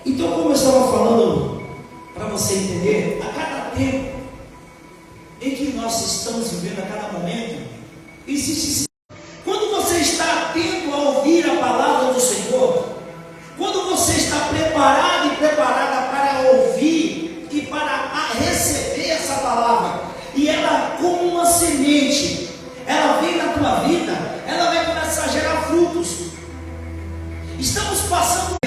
Então, como eu estava falando, para você entender, a cada tempo em que nós estamos vivendo, a cada momento, existe. Quando você está atento a ouvir a palavra do Senhor, quando você está preparado e preparada para ouvir e para receber essa palavra, e ela, como uma semente, ela vem na tua vida, ela vai começar a gerar frutos. Estamos passando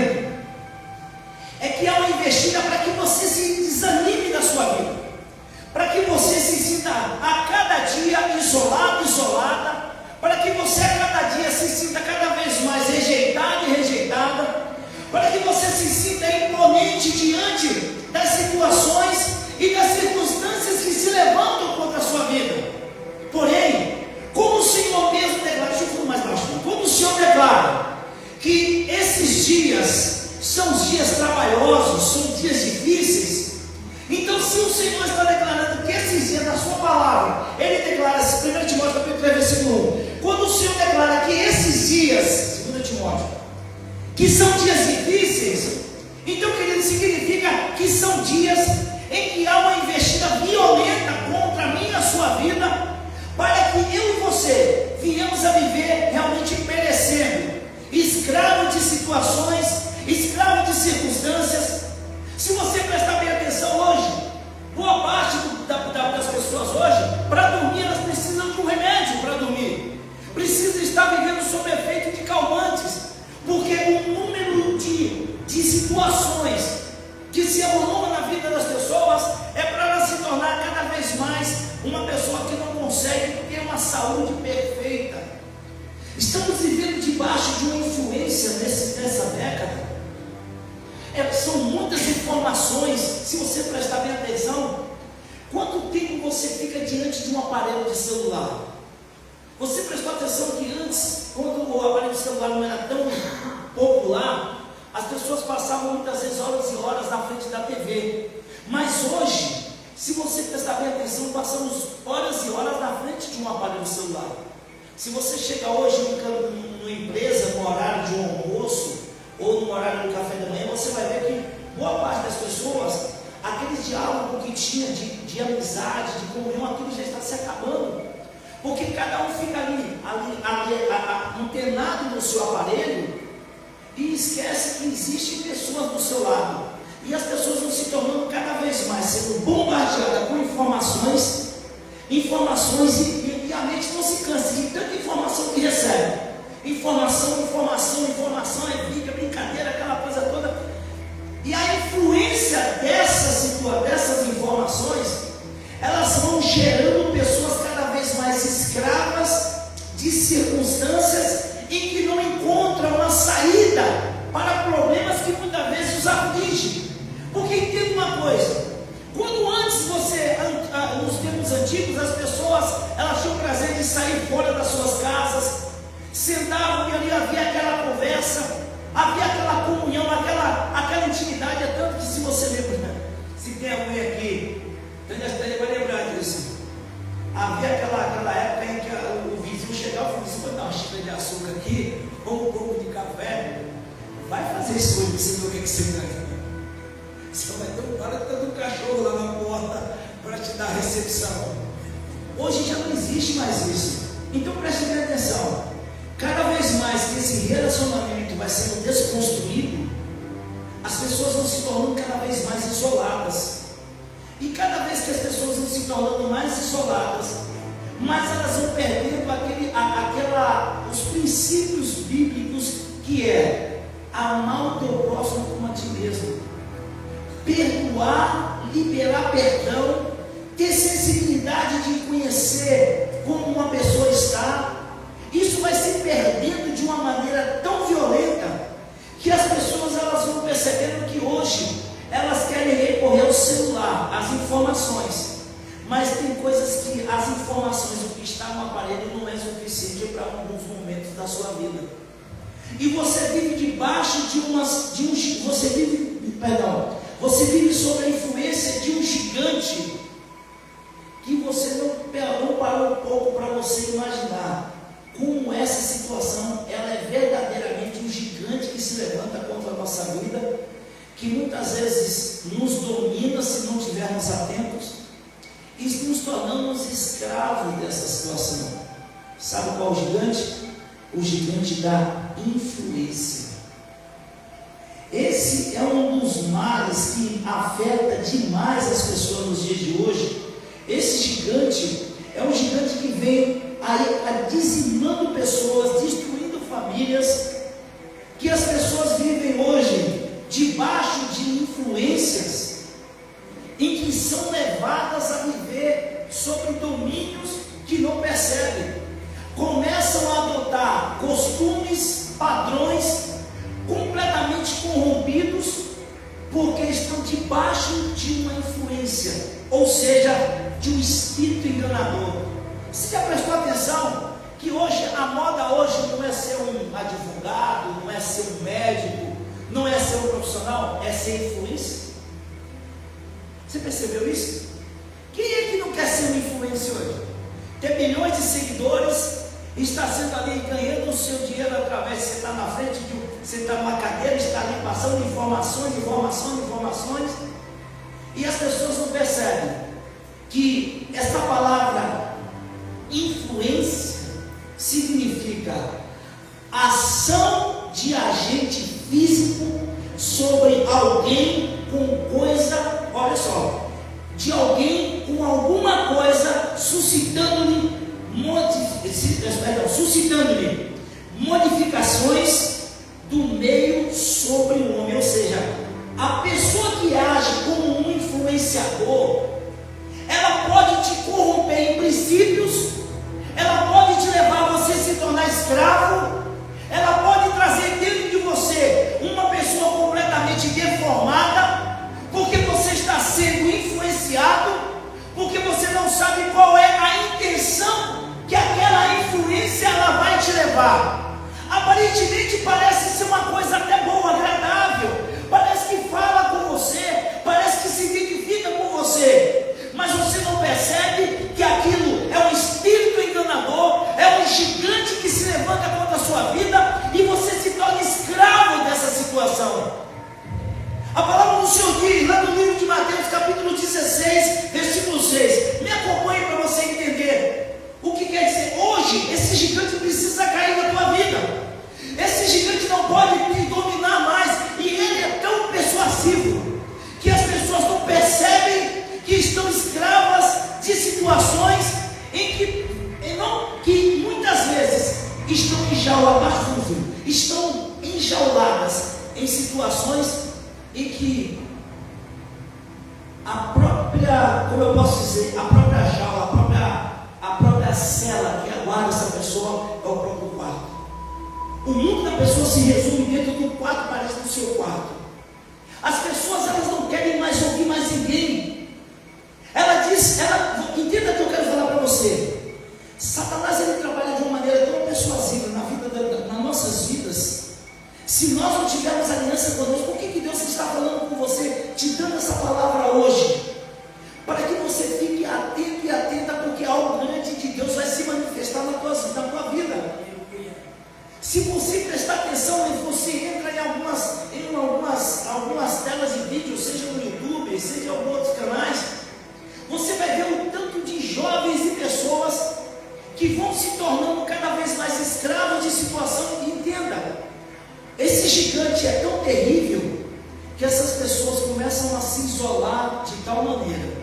é que há uma investida para que você se desanime da sua vida, para que você se sinta a cada dia isolado, isolada, para que você a cada dia se sinta cada vez mais rejeitado e rejeitada, para que você se sinta imponente diante das situações e das circunstâncias que se levantam contra a sua vida. Porém, como o Senhor mesmo declara, deixa eu falar mais baixo, como o Senhor declara que esses dias são os dias trabalhosos, são dias difíceis, então se o Senhor está declarando que esses dias na sua palavra, Ele declara, 1 Timóteo capítulo 3, versículo 1, quando o Senhor declara que esses dias, 2 Timóteo, que são dias difíceis, então, querido, significa que são dias em que há uma investida violenta contra a minha e a sua vida, para que eu e você venhamos a viver realmente perecendo, escravo de situações, escravo de circunstâncias. Se você prestar bem atenção hoje, boa parte das pessoas hoje, para dormir, elas precisam de um remédio para dormir, precisam estar vivendo sob efeito de calmantes, porque o número de situações que se avolumam na vida das pessoas é para ela se tornar cada vez mais uma pessoa que não consegue ter uma saúde perfeita. Estamos vivendo debaixo de uma influência nessa década. São muitas informações. Se você prestar bem atenção, quanto tempo você fica diante de um aparelho de celular? Você prestou atenção que antes, quando o aparelho de celular não era tão popular, as pessoas passavam muitas vezes horas e horas na frente da TV. Mas hoje, se você prestar bem atenção, passamos horas e horas na frente de um aparelho celular. Se você chega hoje numa empresa, no horário de um almoço, ou no horário do café da manhã, você vai ver que boa parte das pessoas, aquele diálogo que tinha de amizade, de comunhão, aquilo já está se acabando, porque cada um fica ali antenado no seu aparelho e esquece que existem pessoas do seu lado, e as pessoas vão se tornando cada vez mais sendo bombardeadas com informações e a mente não se cansa de tanta informação que recebe. Informação, é briga, brincadeira, aquela coisa toda. E a influência dessas informações, elas vão gerando pessoas cada vez mais escravas de circunstâncias em que não encontram uma saída para problemas que muitas vezes os afligem. Porque entenda uma coisa, quando antes nos tempos antigos, as pessoas, elas tinham prazer de sair fora das suas casas, sentavam e ali havia aquela conversa, havia aquela comunhão, aquela intimidade. É tanto que, se você lembra, né? Se tem alguém aqui, ele vai lembrar disso. Havia aquela época em que o vizinho chegava e falava assim: vou dar uma xícara de açúcar aqui, ou um pouco de café, vai fazer isso hoje, você vê o que você ganha. Você vai ter um cara que está um cachorro lá na porta para te dar a recepção. Hoje já não existe mais isso. Então preste bem atenção. Cada vez mais que esse relacionamento vai sendo desconstruído, as pessoas vão se tornando cada vez mais isoladas. E cada vez que as pessoas vão se tornando mais isoladas, mais elas vão perdendo os princípios bíblicos, que é amar o teu próximo como a ti mesmo, perdoar, liberar perdão, ter sensibilidade de conhecer como uma pessoa está. Isso vai se perdendo de uma maneira tão violenta que as pessoas, elas vão percebendo que hoje elas querem recorrer ao celular, às informações, mas tem coisas que as informações, o que está no aparelho, não é suficiente para alguns momentos da sua vida. E você vive debaixo você vive sob a influência de um gigante que você não parou um pouco para você imaginar como essa situação, ela é verdadeiramente um gigante que se levanta contra a nossa vida, que muitas vezes nos domina se não estivermos atentos, e nos tornamos escravos dessa situação. Sabe qual é o gigante? O gigante da influência. Esse é um dos males que afeta demais as pessoas nos dias de hoje. Esse gigante é um gigante que vem dizimando pessoas, destruindo famílias, que as pessoas vivem hoje debaixo de influências em que são levadas a viver sobre domínios que não percebem, começam a adotar costumes, padrões completamente corrompidos, porque estão debaixo de uma influência, ou seja, de um espírito enganador. Você já prestou atenção que hoje, a moda hoje não é ser um advogado, não é ser um médico, não é ser um profissional, é ser influência? Você percebeu isso? Quem é que não quer ser um influencer hoje? Ter milhões de seguidores, está sendo ali ganhando o seu dinheiro através de você estar na frente, você está numa cadeira, está ali passando informações, e as pessoas não percebem que essa palavra influência significa ação de agente físico sobre alguém com coisa, olha só, de alguém com alguma coisa, suscitando-lhe modificações do meio sobre o homem. Ou seja, a pessoa que age como um influenciador, ela pode te corromper em princípios, ela pode te levar a você se tornar escravo, ela pode trazer dentro de você uma pessoa completamente deformada, porque você está sendo influenciado, porque você não sabe qual é a intenção que aquela influência ela vai te levar. Aparentemente parece ser uma coisa até boa, agradável, parece que fala com você, parece que se identifica com você, mas você não percebe que aquilo é um espírito enganador, é um gigante que se levanta contra a sua vida, e você se torna escravo dessa situação. A palavra do Senhor diz, lá no livro de Mateus, capítulo 16, versículo 6, me acompanhe para você entender o que quer dizer. Hoje, esse gigante precisa cair na tua vida. Esse gigante não pode te dominar mais, e ele é tão persuasivo, que as pessoas não percebem que estão escravas de situações em que muitas vezes estão estão enjauladas em situações em que a própria, como eu posso dizer, a própria jaula, a própria cela que aguarda essa pessoa é o próprio quarto. O mundo da pessoa se resume dentro do quarto, parece do seu quarto. As pessoas, elas não querem mais ouvir mais ninguém. Entenda o que eu quero falar para você. Satanás, ele trabalha de uma maneira tão persuasiva nas nossas vidas. Se nós não tivermos aliança conosco, por que Deus está falando com você, te dando essa palavra hoje? Para que você fique atento e atenta, porque algo grande de Deus vai se manifestar na tua vida. Se você prestar atenção, você entra em algumas telas de vídeo, seja no YouTube, seja em alguns outros canais, você vai ver um tanto de jovens e pessoas que vão se tornando cada vez mais escravos de situação. Entenda, esse gigante é tão terrível que essas pessoas começam a se isolar de tal maneira,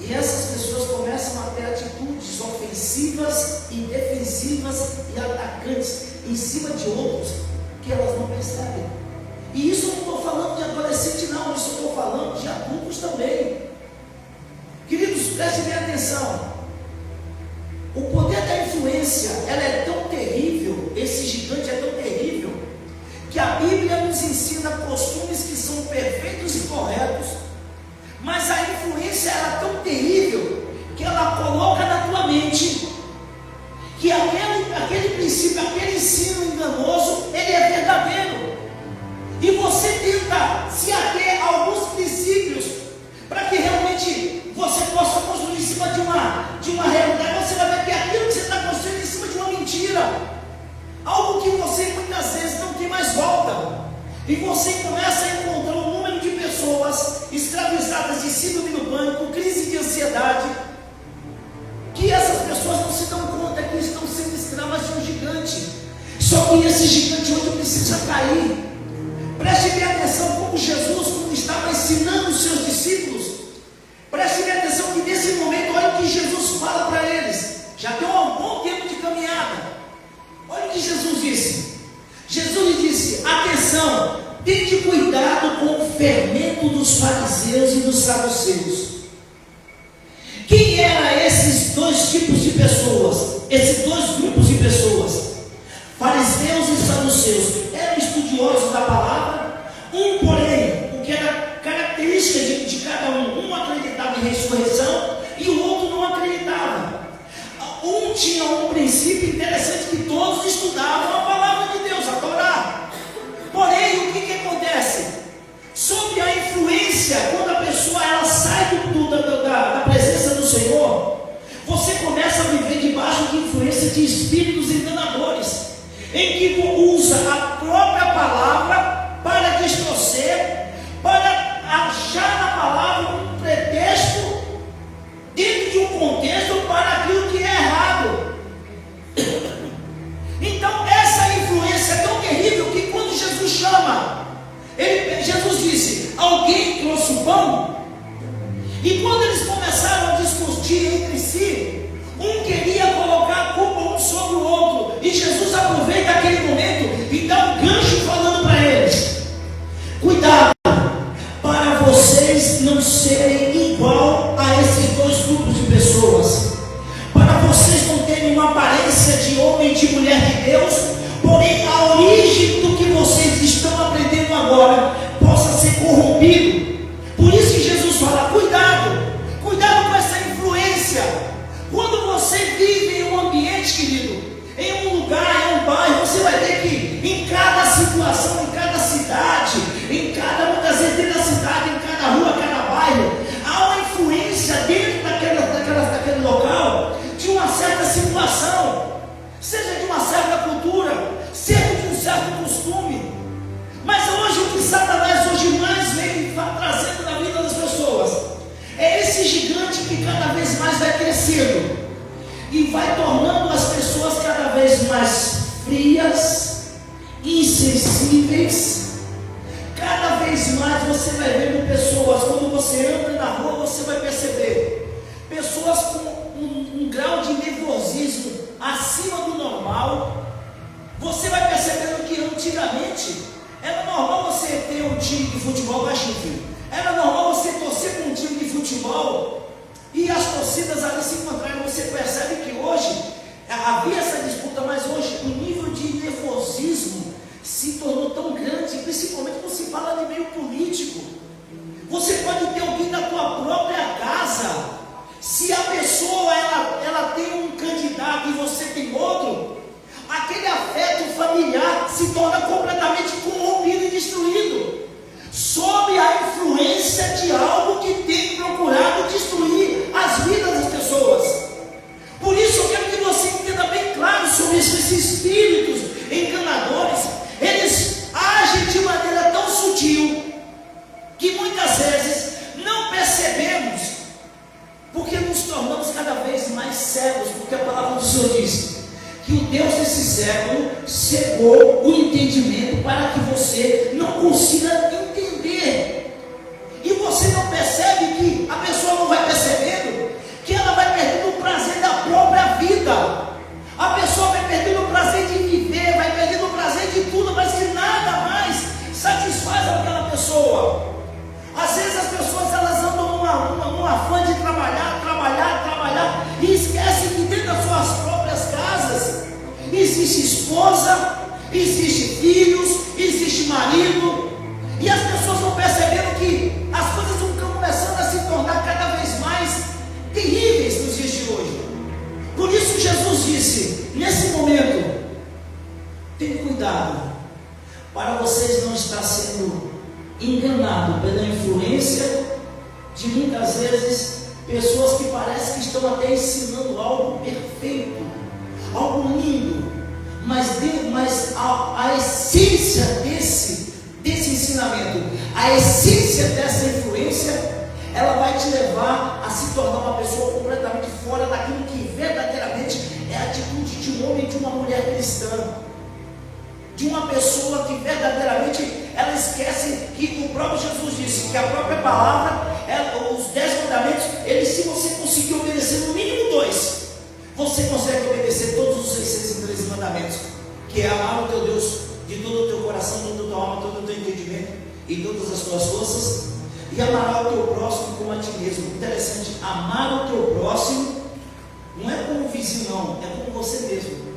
e essas pessoas começam a ter atitudes ofensivas e defensivas e atacantes em cima de outros que elas não percebem. E isso eu não estou falando de adolescente não, isso eu estou falando de adultos também. Queridos, prestem bem atenção. O poder da influência, ela é tão terrível, esse gigante é tão terrível, que a Bíblia nos ensina costumes que são perfeitos e corretos, mas a influência ela é tão terrível que ela coloca na tua mente que aquele princípio, aquele ensino enganoso, ele é verdadeiro, e você tenta se ater a alguns princípios para que realmente você possa construir em cima de uma realidade. Você vai ver que aquilo que você está construindo é em cima de uma mentira, algo que você muitas vezes não tem mais volta. E você começa a encontrar um número de pessoas escravizadas de síndrome do pânico, crise de ansiedade, que essas pessoas não se dão conta que estão sendo escravas de um gigante. Só que esse gigante hoje precisa cair. Preste bem atenção como Jesus, quando estava ensinando os seus discípulos, preste bem atenção que nesse momento, olha o que Jesus fala para eles. Já deu um bom tempo de caminhada. Olha o que Jesus disse. Jesus lhe disse: atenção, tende cuidado com o fermento dos fariseus e dos saduceus. Quem eram esses dois tipos de pessoas? Esses dois grupos de pessoas, fariseus e saduceus, eram estudiosos da palavra. Um, porém, o que era característica de cada um acreditava em ressurreição e o outro não acreditava. Um tinha um princípio interessante, que todos estudavam a palavra de Deus, a Torá. Porém, o que acontece? Sob a influência, quando a pessoa ela sai da presença do Senhor, você começa a viver debaixo de influência de espíritos enganadores, em que usa a própria palavra para distorcer, para achar na palavra um pretexto dentro de um contexto para aquilo que é errado. Então essa influência é tão terrível que quando Jesus chama, Jesus disse: alguém trouxe o pão? E quando eles começaram a discutir entre si, um queria colocar a culpa um sobre o outro, e Jesus aproveita aquele momento e dá um gancho falando para eles: cuidado para vocês não serem igual a esses dois grupos de pessoas, para vocês não terem uma aparência de homem e de mulher de Deus, porém a origem do que vocês estão aprendendo agora possa ser corrompido. Por isso que Jesus fala: cuidado com essa influência. Quando você vive em um ambiente, querido, em um lugar, em um bairro, você vai ver que em cada situação, em cada cidade, muitas vezes dentro da cidade, em cada rua, cada bairro, há uma influência dentro daquele local, de uma certa situação, seja de uma certa cultura, seja de um certo costume. Mas hoje o que Satanás hoje mais vem trazendo na vida das pessoas é esse gigante que cada vez mais vai crescendo e vai tornando as pessoas cada vez mais frias, insensíveis. Cada vez mais você vai vendo pessoas, quando você anda na rua, você vai perceber pessoas com um grau de nervosismo acima do normal. Você vai percebendo que antigamente era normal você ter um time de futebol baixinho, era normal você torcer para um time de futebol e as torcidas ali se encontrarem. Você percebe que hoje havia essa disputa, mas hoje o nível de nervosismo se tornou tão grande, principalmente quando se fala de meio político. Você pode ter alguém da tua própria casa, se a pessoa ela tem um candidato e você tem outro, aquele afeto familiar se torna completamente corrompido e destruído, sob a influência de algo que tem procurado destruir as vidas das pessoas. Por isso eu quero que você entenda bem claro sobre isso. Esses espíritos enganadores, eles agem de maneira tão sutil que muitas vezes não percebemos, porque nos tornamos cada vez mais cegos, porque a palavra do Senhor diz que o Deus desse século cegou o entendimento para que você não consiga entender. E você não percebe que a pessoa não vai percebendo que ela vai perdendo o prazer da própria vida. A pessoa vai perdendo o prazer de viver, vai perdendo o prazer de tudo, mas que nada mais satisfaz aquela pessoa. Às vezes as pessoas elas andam num afã de trabalhar e esquecem que dentro das suas próprias casas existe esposa, existe filhos, existe marido, e as pessoas vão percebendo que as coisas vão começando a se tornar cada vez mais terríveis nos dias de hoje. Por isso Jesus disse, nesse momento, tenham cuidado para vocês não estar sendo enganados pela influência de muitas vezes pessoas que parecem que estão até ensinando algo perfeito, algo lindo, mas a essência desse a essência dessa influência, ela vai te levar a se tornar uma pessoa completamente fora daquilo que verdadeiramente é a atitude de um homem e de uma mulher cristã, de uma pessoa que verdadeiramente ela esquece que o próprio Jesus disse que a própria palavra, os 10 mandamentos, eles, se você conseguir obedecer no mínimo 2, você consegue obedecer todos os 613 mandamentos, que é amar o teu Deus de todo o teu coração, toda a tua alma, todo o teu entendimento e todas as tuas forças, e amará o teu próximo como a ti mesmo. Interessante, amar o teu próximo não é como o vizinho, não, é como você mesmo.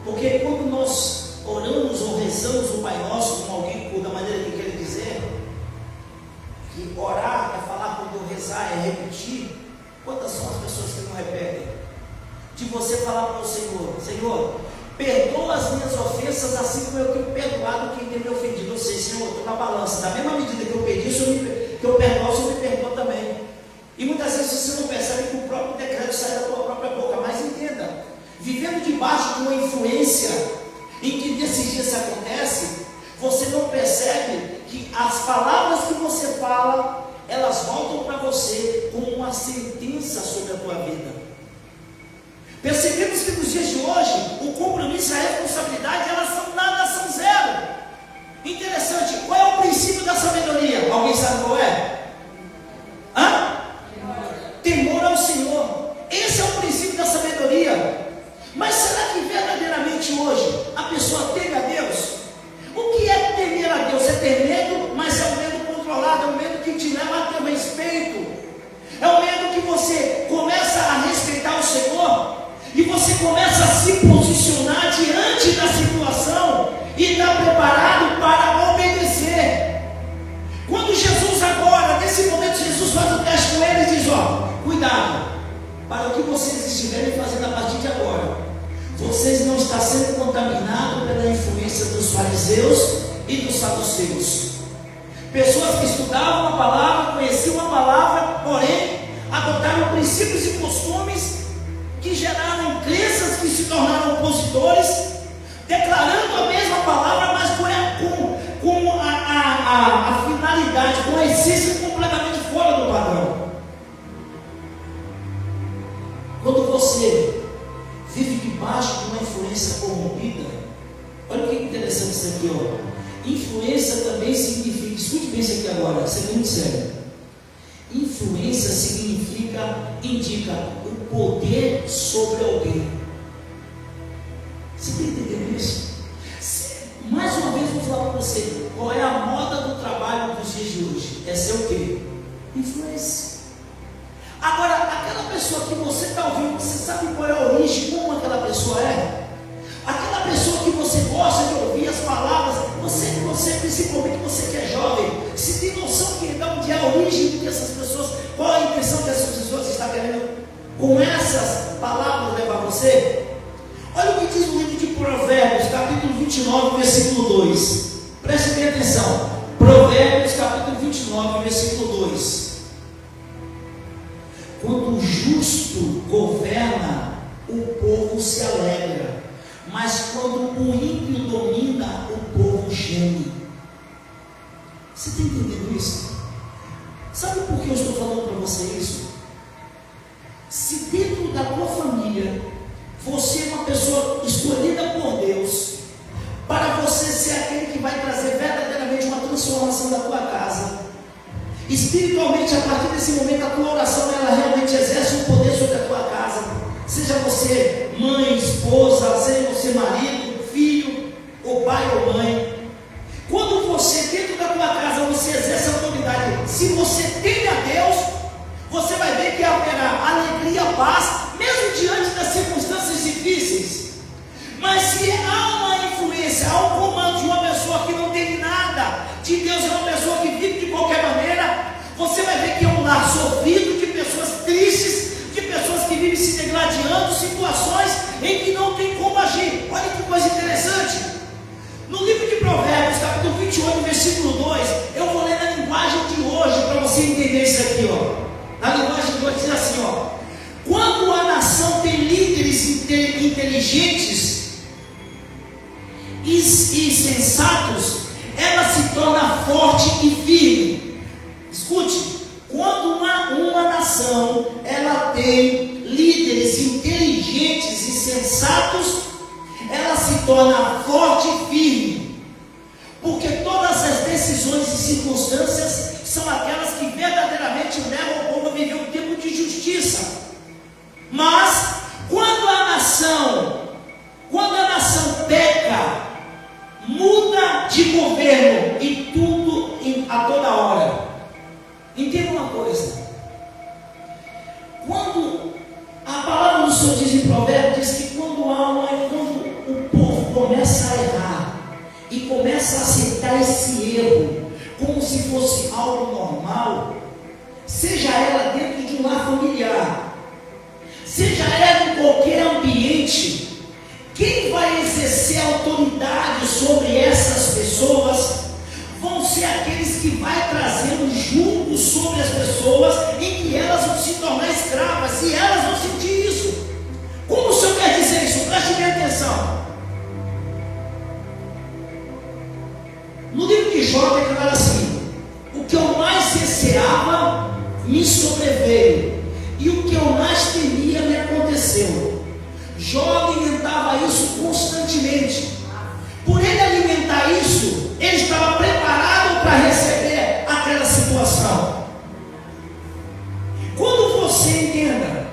Porque quando nós oramos ou rezamos o Pai Nosso com alguém, da maneira que quer dizer, que orar é falar, quando eu rezar é repetir, quantas são as pessoas que não repetem? De você falar para o Senhor: Senhor, perdoa as minhas ofensas, assim como eu tenho perdoado quem tem me ofendido. Ou seja, Senhor, eu estou na balança, da mesma medida que eu perdi, que eu perdoo, o Senhor me perdoa também. E muitas vezes você não percebe que o próprio decreto sai da tua própria boca. Mas entenda, vivendo debaixo de uma influência em que nesses dias se acontece, você não percebe que as palavras que você fala, elas voltam para você como uma sentença sobre a tua vida. Percebemos que nos dias de hoje, o compromisso e a responsabilidade, elas são nada, são zero. Interessante, qual é o princípio da sabedoria? Alguém sabe qual é? Temor ao Senhor. Esse é o princípio da sabedoria. Mas será que verdadeiramente hoje a pessoa teme a Deus? O que é temer a Deus? É ter medo, mas é um medo controlado, é um medo que te leva a ter respeito. É um medo que você começa a respeitar o Senhor e você começa a se posicionar diante da situação e está preparado para obedecer. Quando Jesus agora, nesse momento, Jesus faz o teste com ele e diz: cuidado, para o que vocês estiverem fazendo a partir de agora, vocês não estão sendo contaminados pela influência dos fariseus e dos saduceus. Pessoas que estudavam a palavra, conheciam a palavra, porém adotaram princípios e costumes que geraram crenças que se tornaram opositores, declarando a mesma palavra, mas com a finalidade, com a essência completamente fora do padrão. Quando você vive debaixo de uma influência corrompida, olha o que é interessante isso aqui, influência também significa, escute bem isso aqui agora, isso é muito sério. Influência indica o poder sobre alguém. Você está entendendo isso? Mais uma vez vou falar para você, qual é a moda do trabalho dos dias de hoje? É ser o quê? Influência. Agora, aquela pessoa que você está ouvindo, você sabe qual é a origem, como aquela pessoa é? Aquela pessoa que você gosta de ouvir as palavras, você principalmente você que é jovem, se tem noção de onde é a origem do que essas pessoas, qual a intenção que essas pessoas estão querendo com essas palavras levar você? Olha o que diz o livro de Provérbios, capítulo 29, versículo 2. Preste bem atenção. Provérbios, capítulo 29, versículo 2. Quando o justo governa, o povo se alegra, mas quando o ímpio domina, o povo geme. Você está entendendo isso? Sabe por que eu estou falando para você isso? Se dentro da tua família você é uma pessoa escolhida por Deus para você ser aquele que vai trazer verdadeiramente uma transformação da tua casa, espiritualmente, a partir desse momento a tua oração ela realmente exerce um poder sobre a tua casa, seja você mãe, esposa, seja você marido, filho, ou pai ou mãe. Quando você dentro da tua casa você exerce autoridade, se você teme a Deus, você vai ver que haverá alegria, paz, mesmo diante das circunstâncias difíceis. Mas se há uma influência, há um comando de uma pessoa que não tem nada de Deus, é uma pessoa que vive de qualquer maneira, você vai ver que é um lar sofrido, de pessoas tristes, de pessoas que vivem se degladiando, situações em que não tem como agir. Olha que coisa interessante. No livro de Provérbios, capítulo 28, versículo 2, eu vou ler na linguagem de hoje para você entender isso aqui, Na linguagem de hoje diz assim, quando a nação tem líderes inteligentes e sensatos, ela se torna forte e firme. Escute, quando uma nação ela tem líderes inteligentes e sensatos, ela se torna forte e firme, porque todas as decisões e circunstâncias são aquelas que verdadeiramente levam o povo a viver um tempo de justiça. Mas quando a nação peca, muda de governo e tudo a toda hora. Entenda uma coisa: quando a palavra do Senhor diz em Provérbios, diz que quando o povo começa a errar e começa a aceitar esse erro como se fosse algo normal, seja ela dentro de um lar familiar, seja ela em qualquer ambiente, quem vai exercer autoridade sobre essas pessoas vão ser aqueles que vai trazer um jugo sobre as pessoas, em que elas vão se tornar escravas, e elas vão sentir isso. Como o Senhor quer dizer isso? Preste bem atenção. No livro de Jó declara assim: o que eu mais receava me sobreveio, e o que eu mais temia me aconteceu. Jó alimentava isso constantemente. Por ele alimentar isso, ele estava preparado para receber aquela situação. Quando você entenda,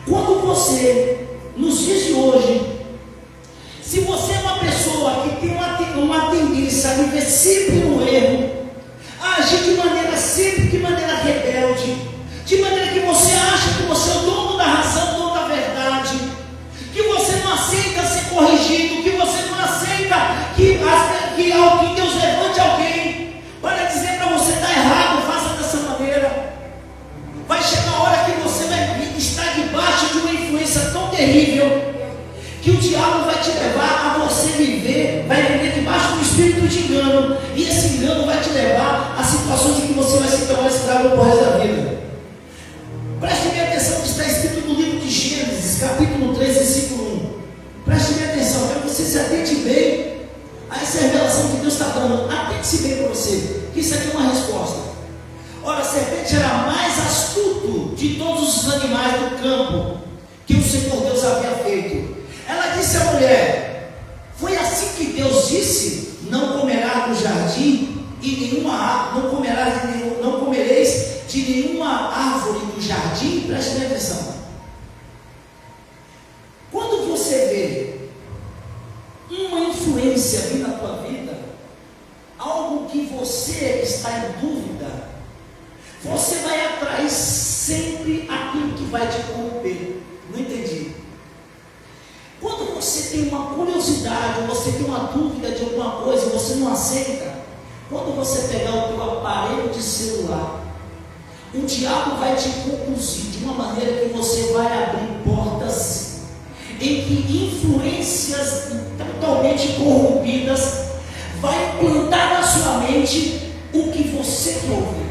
quando você, nos dias de hoje, se você é uma pessoa que tem uma tendência a viver sempre no erro, a agir de maneira rebelde, de maneira que você acha que você é o dono da razão, o dono da verdade, que você não aceita ser corrigido, que você não aceita que Deus levante alguém para dizer para você: está errado, faça dessa maneira. Vai chegar a hora que você vai estar debaixo de uma influência tão terrível, que o diabo vai te levar a você vai viver debaixo do espírito de engano, e esse engano vai te levar a situações em que você vai se tornar escravo por resto da vida. Preste bem atenção no que está escrito no livro de Gênesis, capítulo 3, versículo 1. Preste bem atenção, quero que você se atente bem a essa revelação que Deus está dando. Atente-se bem para você, que isso aqui é uma resposta. Ora, a serpente era mais astuto de todos os animais do campo que o Senhor Deus havia feito. Ela disse à mulher: foi assim que Deus disse: não comerás do jardim e não comereis de nenhuma árvore do jardim. Preste bem atenção. Quando você vê uma influência vir na tua vida, algo que você está em dúvida, você vai atrair sempre aquilo que vai te corromper. Não entendi. Quando você tem uma curiosidade, você tem uma dúvida de alguma coisa e você não aceita, quando você pegar o teu aparelho de celular, o diabo vai te conduzir de uma maneira que você vai abrir portas em que influências totalmente corrompidas vai implantar na sua mente o que você quer ouvir.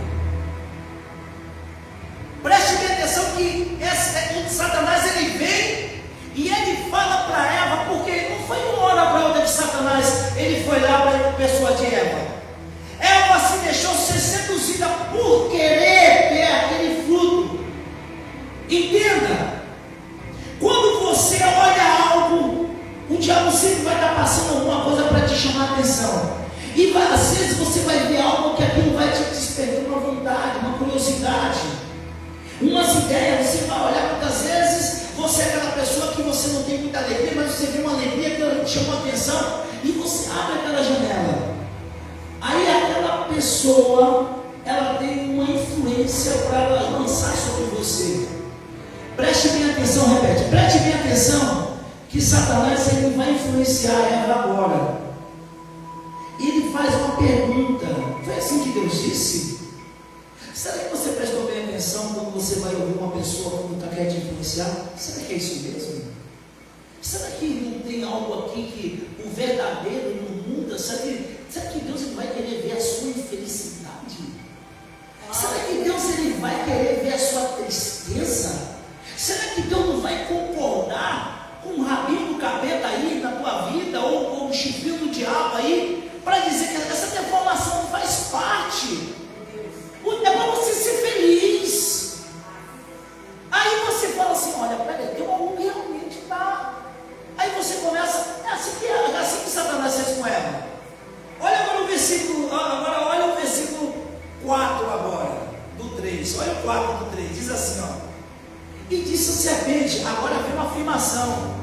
Preste bem atenção que Satanás ele vem e ele fala para Eva, porque não foi uma hora para outra que Satanás ele foi lá para persuadir Eva. Eva se deixou ser seduzida por querer ter aquele fruto. Entenda, quando você olha algo, o diabo sempre vai estar passando alguma coisa para te chamar a atenção. E às vezes você vai ver algo que aquilo vai te despertar uma vontade, uma curiosidade, umas ideias. Você vai olhar, muitas vezes você é aquela pessoa que você não tem muita alegria, mas você vê uma alegria que te chamou a atenção e você abre aquela janela. Aí aquela pessoa, ela tem uma influência para lançar sobre você. Preste bem atenção, repete, preste bem atenção, que Satanás ele vai influenciar Eva agora. Ele faz uma pergunta: foi assim que Deus disse? Será que você prestou bem atenção quando você vai ouvir uma pessoa como está querendo te influenciar? Será que é isso mesmo? Será que não tem algo aqui que o verdadeiro não muda? Será que Deus ele vai querer ver a sua infelicidade? Será que Deus ele vai querer ver a sua tristeza? Será que Deus não vai concordar com um rabinho do capeta aí na tua vida, ou um chifrinho do diabo aí, para dizer que essa deformação não faz 4:3, diz assim, ó. E disse a serpente, agora vem uma afirmação.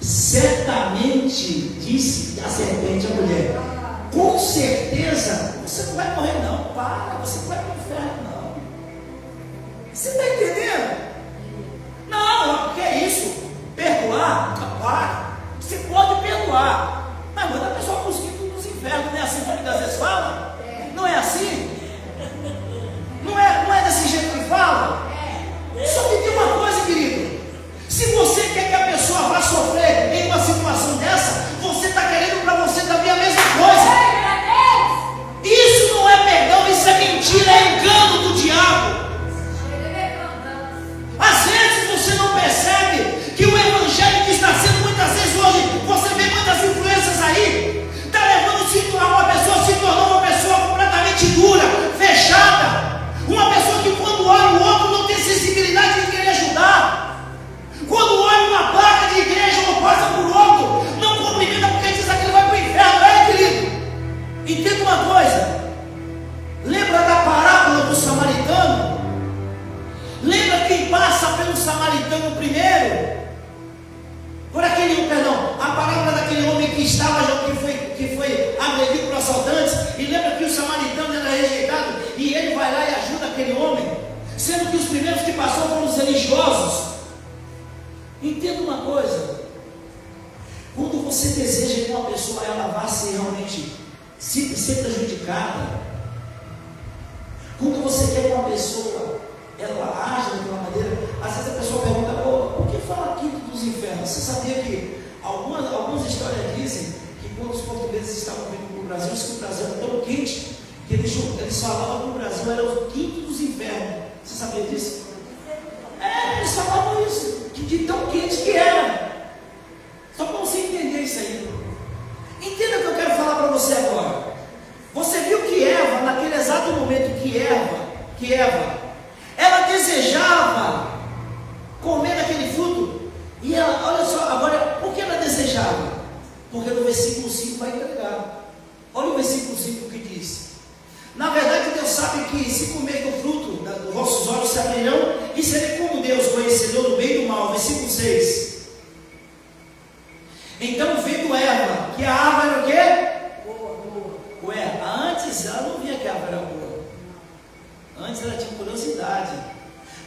Certamente, disse a serpente à mulher, com certeza, você não vai morrer não, você não vai para o inferno não. Você está entendendo? Não, que é isso? Perdoar? Para. Você pode perdoar, mas manda a pessoa para os quintos dos infernos, não é assim que muitas vezes fala? Não é assim? Não é desse jeito que fala? Só que tem uma coisa, querido. Se você quer que a pessoa vá sofrer em uma situação dessa, você está querendo para você também a mesma coisa. Isso não é perdão, isso é mentira, é engano do diabo. Às vezes você não percebe que o evangelho que está sendo muitas vezes hoje, você vê muitas influências aí, está levando uma pessoa se tornou uma pessoa completamente dura, fechada, uma pessoa que quando olha o outro não tem sensibilidade de querer ajudar, quando olha uma placa de igreja ou passa por outro, não cumprimenta porque diz que ele vai para o inferno, querido? Entenda uma coisa, lembra da parábola do samaritano? Lembra quem passa pelo samaritano primeiro? A parábola daquele homem que foi agredido por assaltantes, e lembra que o samaritano era rejeitado, e ele vai lá e ajuda aquele homem, sendo que os primeiros que passaram foram os religiosos. Entenda uma coisa, quando você deseja que uma pessoa ela vá ser realmente ser prejudicada, quando você quer que uma pessoa ela age daquela maneira, às vezes a pessoa pergunta, por que fala quinto dos infernos? Você sabia que algumas histórias dizem que quando os portugueses estavam vindo para o Brasil, diz que o Brasil era tão quente que eles falavam que o Brasil era o quinto dos infernos. Você sabia disso? Eles falavam isso, de tão quente que era. Só para você entender isso aí. Entenda o que eu quero falar para você agora. Você viu que Eva, naquele exato momento que Eva ela desejava comer daquele fruto, e ela, olha só, agora, por que ela desejava? Porque no versículo 5 vai entregar. Olha o versículo 5 que diz: na verdade Deus sabe que se comer do fruto, os vossos olhos se abrirão e serei como Deus, conhecedor do bem e do mal. Versículo 6. Então vendo Eva que a árvore era o quê? Ué, antes ela não via que a árvore era boa. Antes ela tinha curiosidade,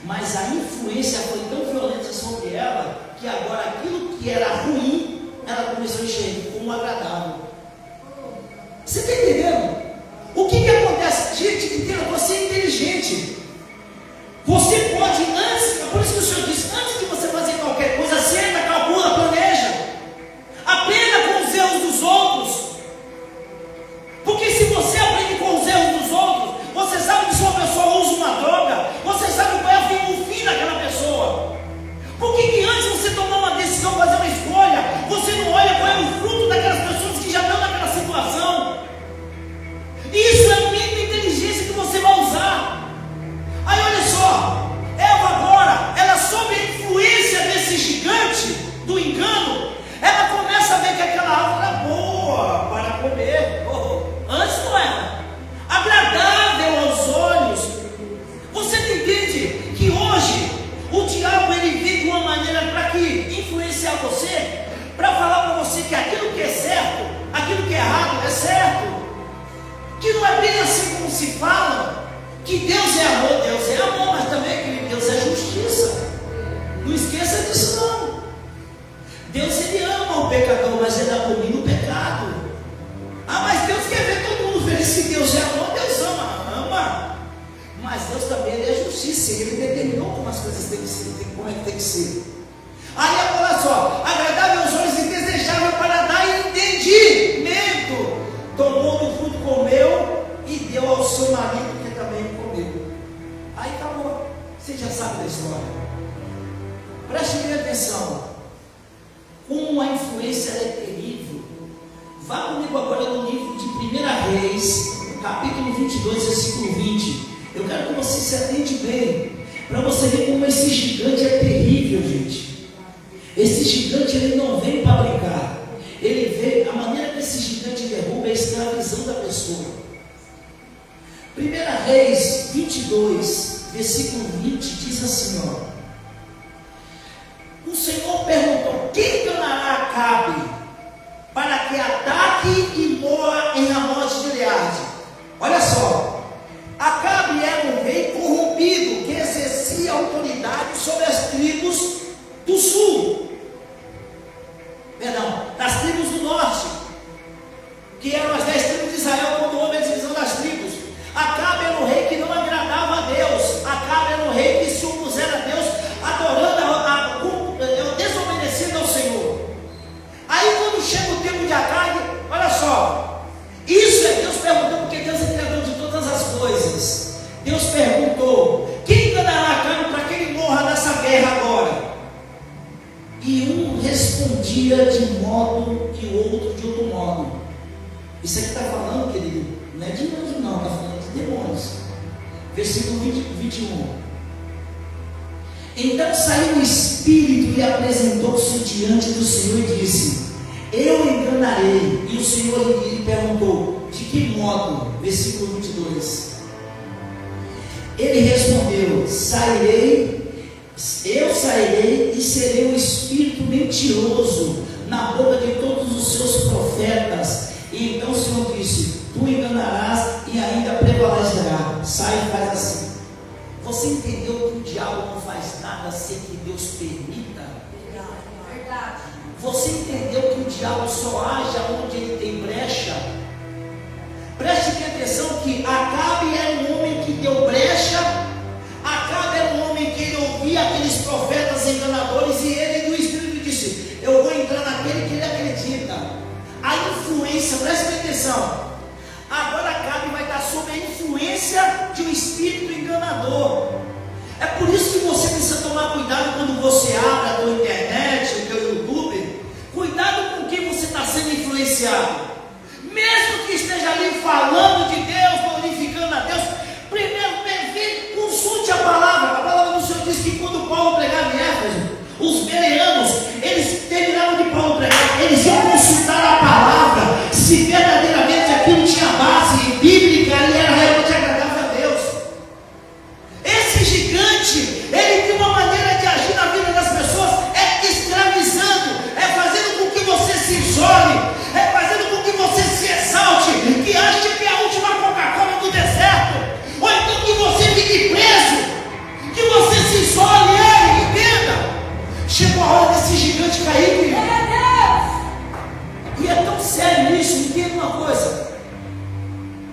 mas a influência foi tão violenta sobre ela, que agora aquilo que era ruim, ela começou a enxergar como agradável. Você está entendendo? O que acontece? Gente, entenda, você é inteligente. Você pode, por isso que o Senhor disse, antes de você fazer qualquer coisa, senta, calcula, planeja. Aprenda com os erros dos outros. Porque se você aprende com os erros dos outros, você sabe que se uma pessoa usa uma droga, você sabe qual é o fim daquela pessoa. Por que antes de você tomar uma decisão, fazer uma escolha, você não olha qual é o fruto daquelas pessoas que já estão naquela situação? Isso é a mínima inteligência que você vai usar. Aí olha só, Eva agora, ela sob a influência desse gigante do engano, ela começa a ver que aquela árvore era boa para comer. Antes não era agradável aos olhos. Você entende que hoje o diabo ele vem de uma maneira para que influenciar você, para falar para você que aquilo que é certo, aquilo que é errado é certo, que não é bem assim como se fala, que Deus é amor, mas também que Deus é justiça. Não esqueça disso não. Deus ele ama o pecador, mas ele abomina o pecado. Mas Deus quer ver todo mundo feliz. Se Deus é amor, Deus ama. Mas Deus também ele é justiça. Ele determinou como as coisas têm que ser, como é que tem que ser. Aí olha só, agradável aos olhos e desejável para dar entendimento. Tomou do fruto, comeu e deu ao seu marido, que também comeu. Aí acabou. Você já sabe da história. Preste bem atenção. Como a influência é terrível. Vá comigo agora no livro de 1 Reis, capítulo 22, versículo 20. Eu quero que você se atente bem, para você ver como esse gigante é terrível, gente. Esse gigante ele não vem para brincar. Ele vem, a maneira que esse gigante derruba é escravizando a pessoa. 1 Reis 22, versículo 20, diz assim, ó: o Senhor perguntou: quem enganará Acabe para que ataque e morra em Ramós de Gileade? Olha só, Acabe era um rei corrompido que exercia autoridade sobre as tribos do sul, das tribos do norte, que eram as 10 tribos de Israel, quando houve a divisão das tribos. Acabe era um rei que não agradava a Deus. Acabe era um rei que se opusera a Deus, desobedecendo ao Senhor. Aí quando chega o tempo de Acabe, olha só, isso é Deus perguntando, porque Deus é criador de todas as coisas. Deus perguntou: quem enganará Acabe para que ele morra nessa guerra agora? E um respondia de um modo e o outro de outro modo. Isso aqui está falando, querido, não é de anjo não, está falando de demônios. Versículo 21. Então saiu o Espírito e apresentou-se diante do Senhor e disse: eu enganarei. E o Senhor lhe perguntou: de que modo? Versículo 22. Ele respondeu: eu sairei e serei um espírito mentiroso na boca de todos os seus profetas. E então o Senhor disse: tu enganarás e ainda prevalecerá. Sai e faz assim. Você entendeu que o diabo não faz nada sem que Deus permita? Verdade. Você entendeu que o diabo só age onde ele tem brecha? Preste atenção que Acabe era um homem que deu brecha. Acabe era um homem que ele ouvia aqueles profetas enganadores, e ele do Espírito disse: eu vou entrar naquele que ele acredita. A influência, preste atenção, agora Acabe vai estar sob a influência de um espírito enganador. É por isso que você precisa tomar cuidado quando você abre a tua internet, o teu YouTube. Cuidado com quem você está sendo influenciado. Mesmo que esteja ali falando de Deus, glorificando a Deus, primeiro consulte a palavra. A palavra do Senhor diz que quando Paulo pregava em Éfeso, os bereanos, eles terminaram de Paulo pregar, eles iam consultar a palavra, se verdadeiramente aquilo tinha base bíblica e era realmente agradável a Deus. Esse gigante, ele tem uma maneira de agir na vida das pessoas, é escravizando, é fazendo com que você se isole, é fazendo com que você se exalte, que ache que é a última Coca-Cola do deserto, ou então que você fique preso, que você se isole. Entenda, chegou a hora desse gigante cair, querido. E é tão sério isso. Entenda uma coisa.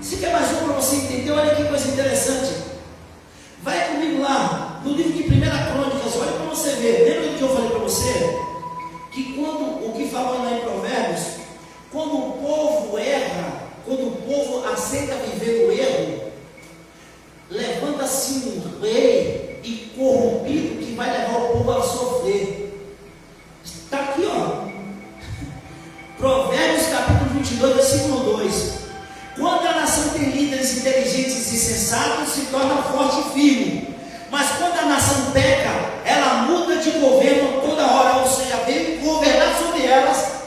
Se quer mais um para você entender, olha que coisa interessante. Vai comigo lá no livro de 1 Crônicas, olha para você ver. Lembra do que eu falei para você? Que quando, o que falou lá em Provérbios, quando o povo erra, quando o povo aceita viver o erro, levanta-se um rei e corrompido que vai levar o povo a sofrer. Está aqui, ó, Provérbios capítulo 22, versículo 2. Quando a nação tem líderes inteligentes e sensatos, se torna forte e firme. Mas quando a nação peca, ela muda de governo toda hora. Ou seja, vem governar sobre elas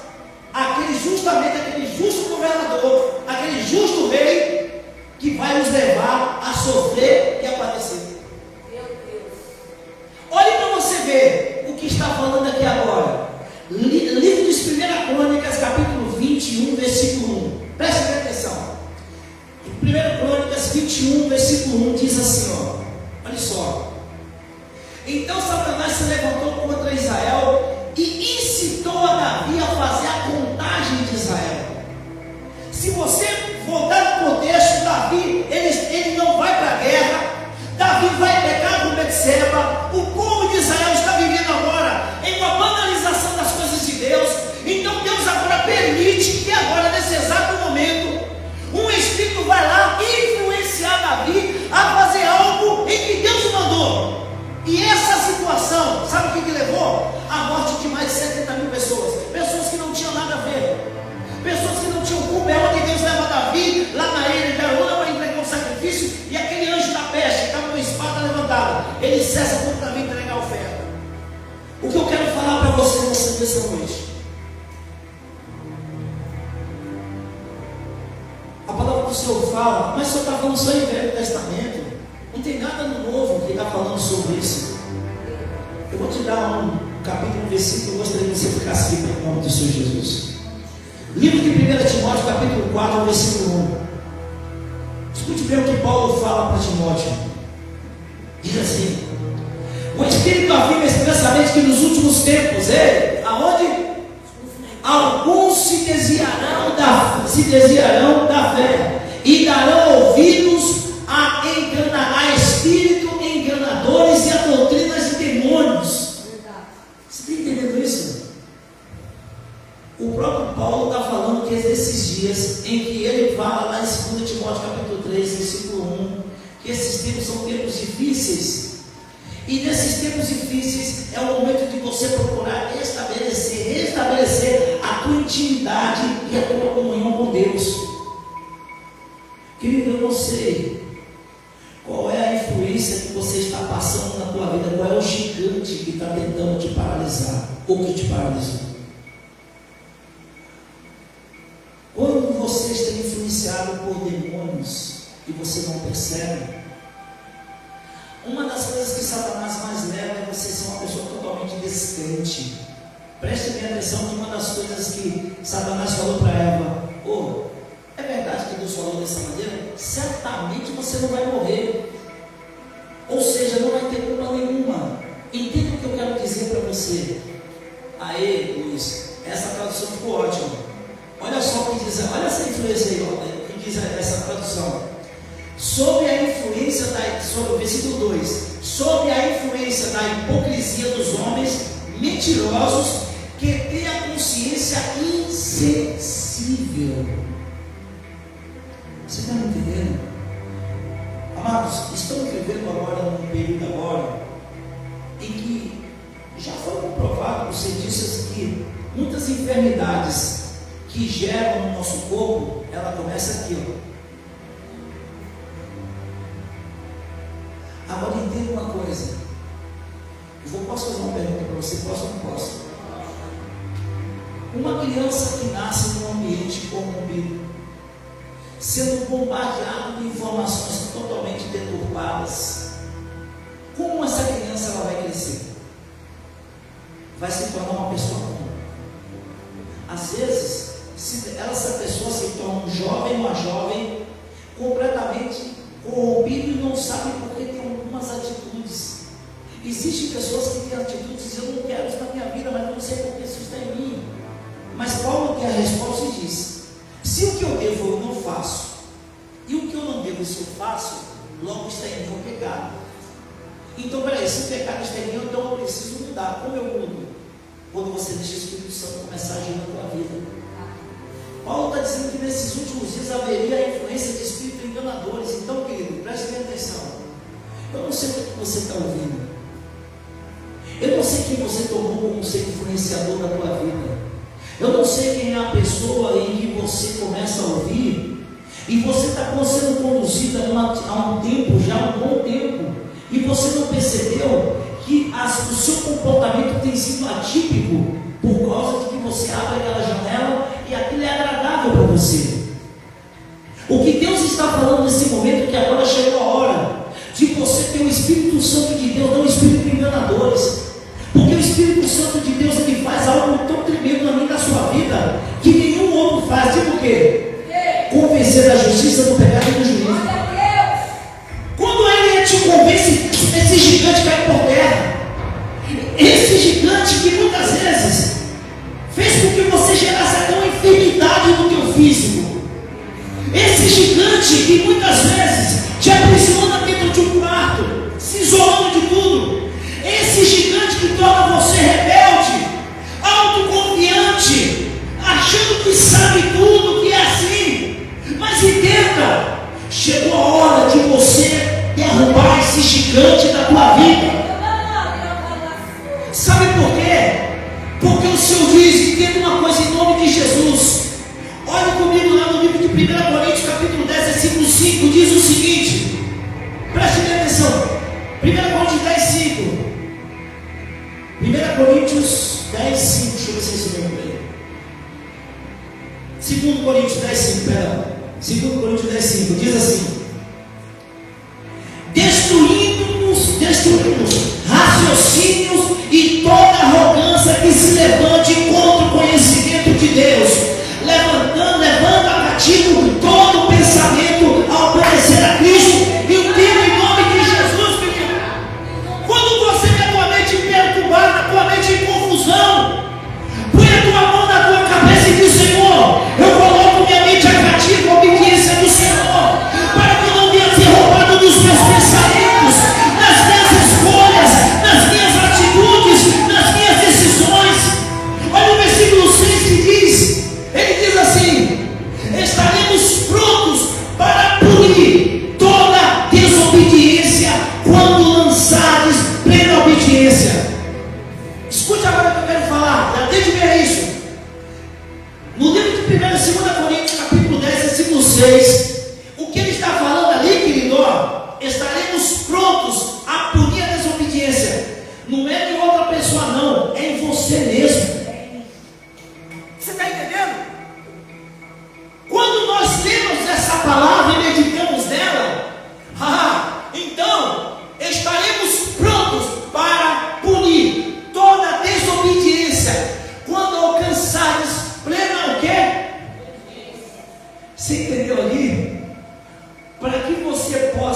justamente aquele justo governador, aquele justo rei, que vai nos levar a sofrer e a padecer. Meu Deus. Olhe para você ver o que está falando aqui agora. Livro de 1 Crônicas, capítulo 21, versículo 1. Preste atenção. Em 1 Crônicas 21, versículo 1 diz assim, ó. Olha só. Então Satanás se levantou contra Israel e incitou a Davi a fazer a contagem de Israel. Se você voltar no contexto, Davi, ele não vai para a guerra. Davi vai pecar com Betseba. O povo de Israel está vivendo agora em uma banalização das coisas de Deus. Então Deus agora permite que agora, nesse exato momento, um espírito vai lá influenciar Davi a fazer algo em que Deus mandou. E essa situação, sabe o que levou? A morte de mais de 70 mil pessoas. Pessoas que não tinham nada a ver. Pessoas que não tinham culpa. É onde Deus leva Davi, lá na ilha de Araúna, para entregar um sacrifício. E aquele anjo da peste, que estava com a espada levantada, ele cessa quando Davi entregar a oferta. O que eu quero falar para você nessa noite? A palavra do Senhor fala, mas o Senhor está falando só em Velho Testamento. Não Não tem nada no Novo que está falando sobre isso. Eu vou te dar um capítulo, um versículo, eu gostaria que você ficasse aqui pelo nome do Senhor Jesus. Livro de 1 Timóteo, capítulo 4, versículo 1. Escute bem o que Paulo fala para Timóteo. Diz assim: o Espírito afirma expressamente que nos últimos tempos, aonde? Alguns se desviarão da fé e darão ouvidos a espírito enganadores e a doutrinas de demônios. Você está entendendo isso? O próprio Paulo está falando que esses dias em que ele fala lá em 2 Timóteo capítulo 3, versículo 1, que esses tempos são tempos difíceis. E nesses tempos difíceis é o momento de você procurar restabelecer a tua intimidade e a tua comunhão com Deus. Querido, eu não sei qual é a influência que você está passando na tua vida, qual é o gigante que está tentando te paralisar, ou que te paralisou. Quando você está influenciado por demônios e você não percebe, uma das coisas que Satanás mais leva é você ser uma pessoa totalmente descrente. Preste bem atenção que uma das coisas que Satanás falou para Eva: é verdade que Deus falou dessa maneira? Certamente você não vai morrer. Ou seja, não vai ter culpa nenhuma. Entenda o que eu quero dizer para você. Aê, Luiz, essa tradução ficou ótima. Olha só o que diz, olha essa influência aí, o que diz essa tradução. Sob a influência sobre o versículo 2, sob a influência da hipocrisia dos homens mentirosos que têm a consciência insensível. Você está me entendendo? Amados, estamos vivendo agora num período em que já foi comprovado por cientistas que muitas enfermidades que geram no nosso corpo, ela começa aqui, Agora entenda uma coisa. Posso fazer uma pergunta para você? Posso ou não posso? Uma criança que nasce num ambiente corrompido, sendo bombardeado de informações totalmente deturpadas, como essa criança ela vai crescer? Vai se tornar uma pessoa comum. Às vezes, essa pessoa se torna um jovem, uma jovem completamente corrompido e não sabe porque tem algumas atitudes. Existem pessoas que têm atitudes, eu não quero isso na minha vida, mas não sei porque isso está em mim. Mas Paulo tem a resposta e diz: se o que eu devo eu não faço, e o que eu não devo isso eu faço, logo está em mim o pecado. Então, peraí, se o pecado está em mim, então eu preciso mudar. Como eu mudo? Quando você deixa o Espírito Santo começar a agir na tua vida. Paulo está dizendo que nesses últimos dias haveria a influência de espíritos enganadores. Então, querido, preste bem atenção. Eu não sei o que você está ouvindo. Eu não sei quem você tomou como ser influenciador da tua vida. Eu não sei quem é a pessoa em que você começa a ouvir e você está sendo conduzida há um tempo, já há um bom tempo, e você não percebeu que o seu comportamento tem sido atípico por causa de que você abre aquela janela e aquilo é agradável para você. O que Deus está falando nesse momento é que agora chegou a hora de você ter o Espírito Santo de Deus, não o Espírito de enganadores. Porque o Espírito Santo de Deus, ele faz algo tão tremendo na minha e na sua vida que nenhum outro faz. Tipo o quê? Convencer da justiça, do pecado e do juízo. Quando ele te convence, esse gigante cai por terra. Esse gigante que muitas vezes fez com que você gerasse até uma enfermidade no teu físico. Esse gigante que muitas vezes te aprisiona dentro de um quarto, se isolando de tudo. Esse gigante que torna você rebelde, autoconfiante, achando que sabe tudo, que é assim. Mas entenda, chegou a hora de você derrubar esse gigante da tua vida. Sabe por quê? Porque o Senhor diz, entenda uma coisa em nome de Jesus. Olha comigo lá no livro de 1 Coríntios, capítulo 10, versículo 5, diz o seguinte. Preste bem atenção. 1 Coríntios 10, 5. 1 Coríntios 10, 5. Deixa eu ver se isso mesmo aí. 2 Coríntios 10, 5, perdão. 2 Coríntios 10, 5. Diz assim: destruí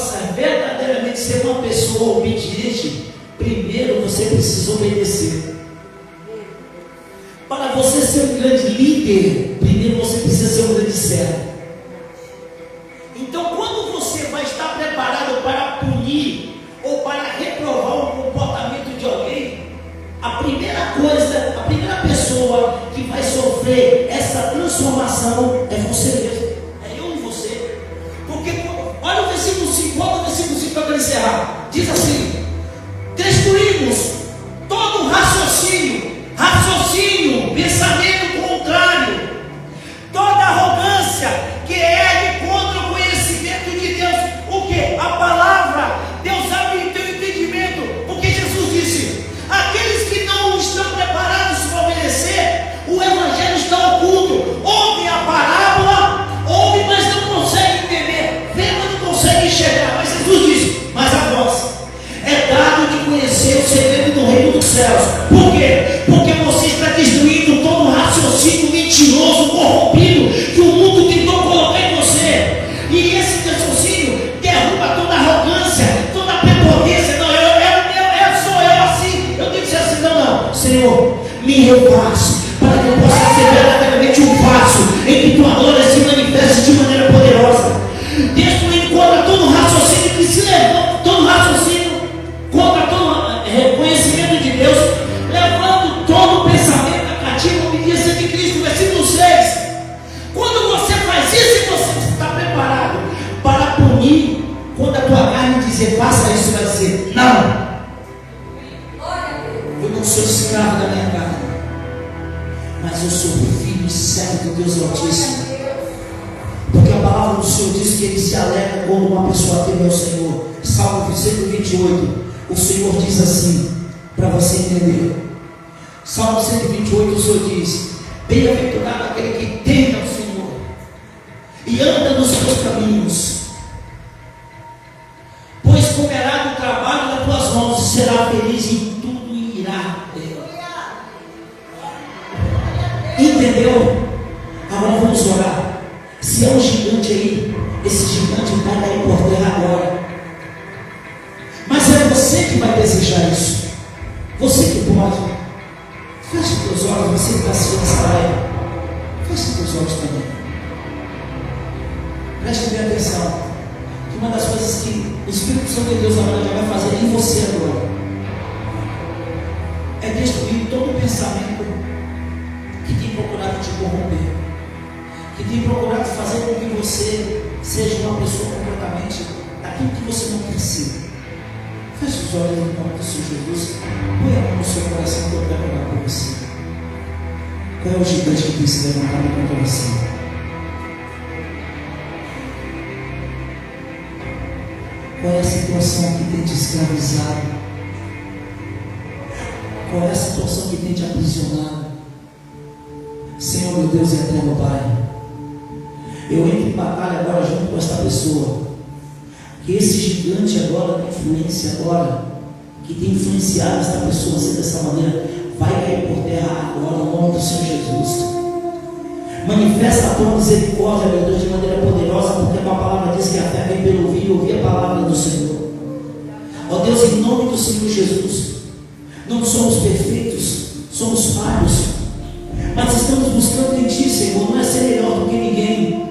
possa verdadeiramente ser uma pessoa obediente, primeiro você precisa obedecer. Para você ser um grande líder, primeiro você precisa ser um grande servo. Então, quando você vai estar preparado para punir ou para reprovar o comportamento de alguém, a primeira coisa, a primeira pessoa que vai sofrer essa transformação é você mesmo, é eu e você. Porque olha o versículo 5, olha o versículo 5 para encerrar. Diz assim: destruímos todo raciocínio, pensamento contrário, toda arrogância que ergue contra o conhecimento de Deus. O que? A palavra. Deus abre o teu entendimento, porque Jesus disse: aqueles que não estão preparados para obedecer, o evangelho está oculto. Ouvem a parábola, ouvem, mas não conseguem entender, vê, mas não conseguem enxergar. Mas Jesus disse: mas a vós é dado de conhecer o segredo do reino dos céus. Por quê? Porque você está destruindo todo raciocínio mentiroso, corrompido, que o mundo tentou colocar em você. E esse raciocínio derruba toda arrogância, toda prepotência. Não, sou eu assim, eu tenho que ser assim. Não, Senhor, me refaço, para que eu possa ser verdadeiramente um vaso em que tua glória se manifeste de maneira poderosa. Destruindo contra todo raciocínio que se levanta, todo raciocínio contra todo conhecimento de Deus, levando todo pensamento a cativo à obediência de Cristo. Versículo 6. Quando você faz isso, você está preparado para punir. Quando a tua carne dizer faça isso, vai dizer não. Eu não sou escravo da minha carne, mas eu sou filho e servo de Deus Altíssimo. Porque a palavra do Senhor diz que Ele se alegra quando uma pessoa teme ao Senhor. Salmo 128. O Senhor diz assim, para você entender. Salmo 128, o Senhor diz: bem-aventurado aquele que teme ao Senhor e anda nos seus caminhos, pois comerá do trabalho das tuas mãos e será feliz em tudo e irá. Entendeu? Agora vamos orar. Se é um gigante aí, esse gigante vai cair por terra agora. Mas é você que vai desejar isso. Você que pode. Feche os teus olhos, você que está assistindo essa live. Feche os teus olhos também. Preste bem atenção. Que uma das coisas que o Espírito Santo de Deus agora já vai fazer em você agora é destruir todo pensamento que tem procurado te corromper, que tem procurado fazer com que você seja uma pessoa completamente aquilo que você não quer ser. Feche os olhos em nome do Senhor Jesus. Põe a mão no seu coração que eu quero orar por você. Qual é o gigante que tem se levantado contra você? Qual é a situação que tem te escravizado? Qual é a situação que tem te aprisionado? Senhor, meu Deus e eterno Pai, eu entro em batalha agora junto com esta pessoa. Que esse gigante agora, da influência agora, que tem influenciado esta pessoa a ser dessa maneira, vai cair por terra agora, no nome do Senhor Jesus. Manifesta a tua misericórdia, meu Deus, de maneira poderosa, porque a tua palavra diz que a fé vem pelo ouvir e ouvir a palavra do Senhor. Ó Deus, em nome do Senhor Jesus, não somos perfeitos, somos falhos, mas estamos buscando em Ti, Senhor, não é ser melhor do que ninguém.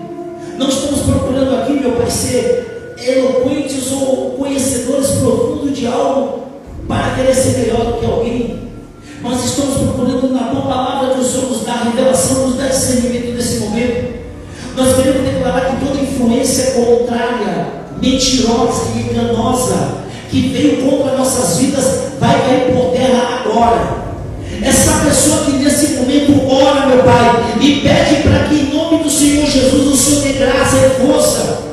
Não estamos procurando aqui, meu Pai, ser eloquentes ou conhecedores profundos de algo para querer ser melhor do que alguém. Nós estamos procurando na tua palavra que o Senhor nos dá revelação, nos dá discernimento nesse momento. Nós queremos declarar que toda influência contrária, mentirosa e enganosa que veio contra nossas vidas vai cair por terra agora. Essa pessoa que nesse momento ora, meu Pai, e pede para que em nome do Senhor Jesus o Senhor dê graça e força,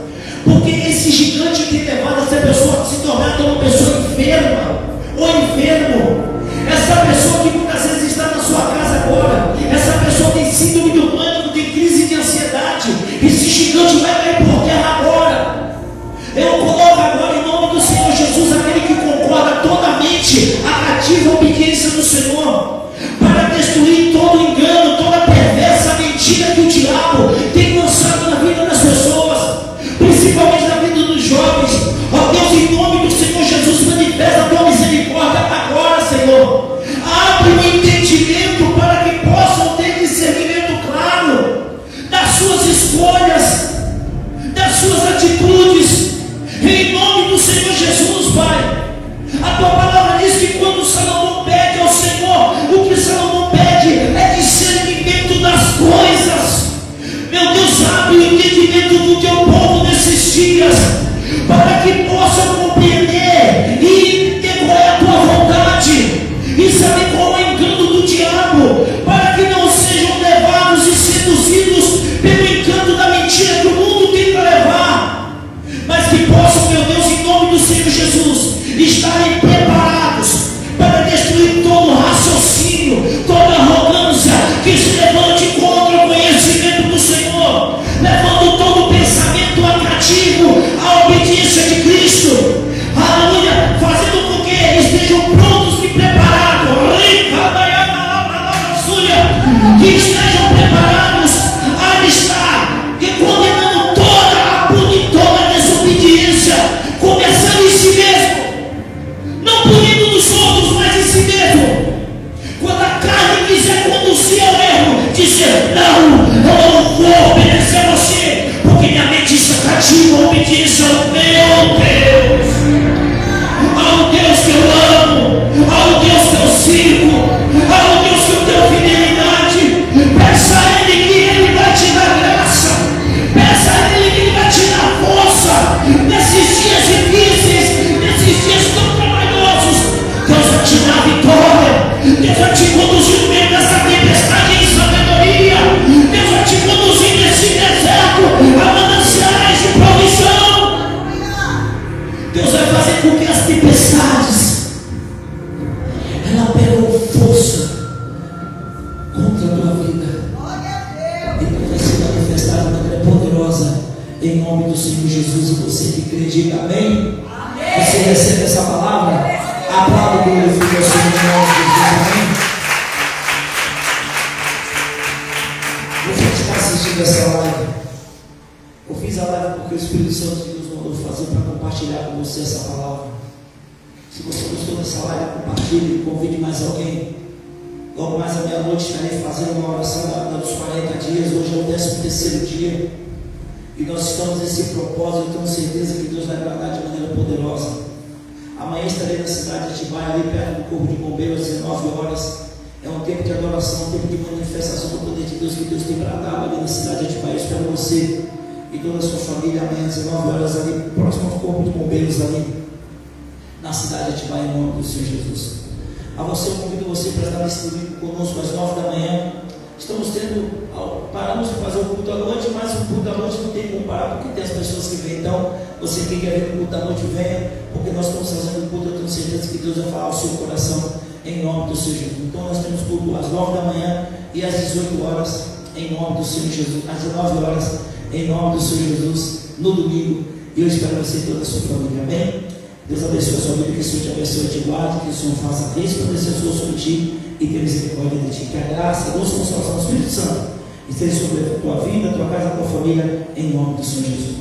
porque esse gigante tem levado essa pessoa a se tornar uma pessoa enferma ou enfermo, essa pessoa que muitas vezes está na sua casa agora, essa pessoa tem síndrome do pânico, tem crise de ansiedade, esse gigante vai cair por terra agora. Eu coloco agora em nome do Senhor Jesus aquele que concorda totalmente a cativa obediência do Senhor, para destruir todo engano, toda perversa mentira que o diabo tem lançado na vida das pessoas, principalmente na vida dos jovens. Ó nesses dias, para que possam compreender e entender qual é a tua vontade e saber qual é o encanto do diabo, para que não sejam levados e seduzidos pelo encanto da mentira que o mundo tenta levar, mas que possam, meu Deus, em nome do Senhor Jesus, estarem preparados para destruir todo raciocínio, toda arrogância que se levante contra o conhecimento do Senhor, levando todo pensamento atrativo à obediência de Cristo, aleluia, fazendo com que eles estejam prontos e preparados, que estejam preparados a alistar, e condenando toda a e toda a desobediência, começando em si mesmo, não punindo nos outros, mas em si mesmo. Quando a carne quiser conduzir ao erro, dizer: não, eu não vou obedecer a você, porque minha mente está cativa a obediência ao meu Deus, ao Deus que eu amo, ao Deus que eu sirvo, ao Deus que eu tenho fidelidade. Peça a Ele que Ele vai te dar graça, peça a Ele que Ele vai te dar força nesses dias difíceis, nesses dias tão trabalhosos. Deus vai te dar vitória, Deus vai te conduzir no meio dessa tempestade em sabedoria, Deus vai te conduzir nesse deserto a mananciais de provisão. Deus vai fazer com que as tempestades ela percam força contra a tua vida, e que vai ser manifestada de maneira poderosa em nome do Senhor Jesus. E você que crê, diga amém. Você recebe essa palavra? Aplauda o glorifica ao Senhor em nome de Jesus. Amém. Você que está assistindo essa live, eu fiz a live porque o Espírito Santo de Deus mandou fazer para compartilhar com você essa palavra. Se você gostou dessa live, compartilhe, convide mais alguém. Logo mais à meia-noite estarei fazendo uma oração dos 40 dias. Hoje é o 13º dia, e nós estamos nesse propósito. Eu tenho certeza que Deus vai agradar de maneira poderosa. Amanhã estarei na cidade de Atibaia, ali perto do Corpo de Bombeiros, às 19 horas. É um tempo de adoração, um tempo de manifestação do poder de Deus que Deus tem bradado ali na cidade de Atibaia. Eu espero você e toda a sua família amanhã às 19 horas ali, próximo ao Corpo de Bombeiros, ali na cidade de Atibaia, em nome do Senhor Jesus. A você, eu convido você para estar nesse domingo conosco às 9 da manhã. Estamos paramos de fazer o culto à noite, mas o culto à noite não tem como parar, porque tem as pessoas que vêm. Então, você que quer ver o culto à noite, venha, porque nós estamos fazendo o culto. Eu tenho certeza que Deus vai falar ao seu coração em nome do Senhor Jesus. Então, nós temos culto às 9 da manhã e às 18 horas em nome do Senhor Jesus, às 19 horas em nome do Senhor Jesus, no domingo. E eu espero você e toda a sua família. Amém? Deus abençoe a sua vida, que o Senhor te abençoe e te guarde, que o Senhor faça resplandecer sobre ti e ter misericórdia de ti. Que a graça, a doce consolação do Espírito Santo esteja sobre a tua vida, a tua casa, a tua família, em nome do Senhor Jesus.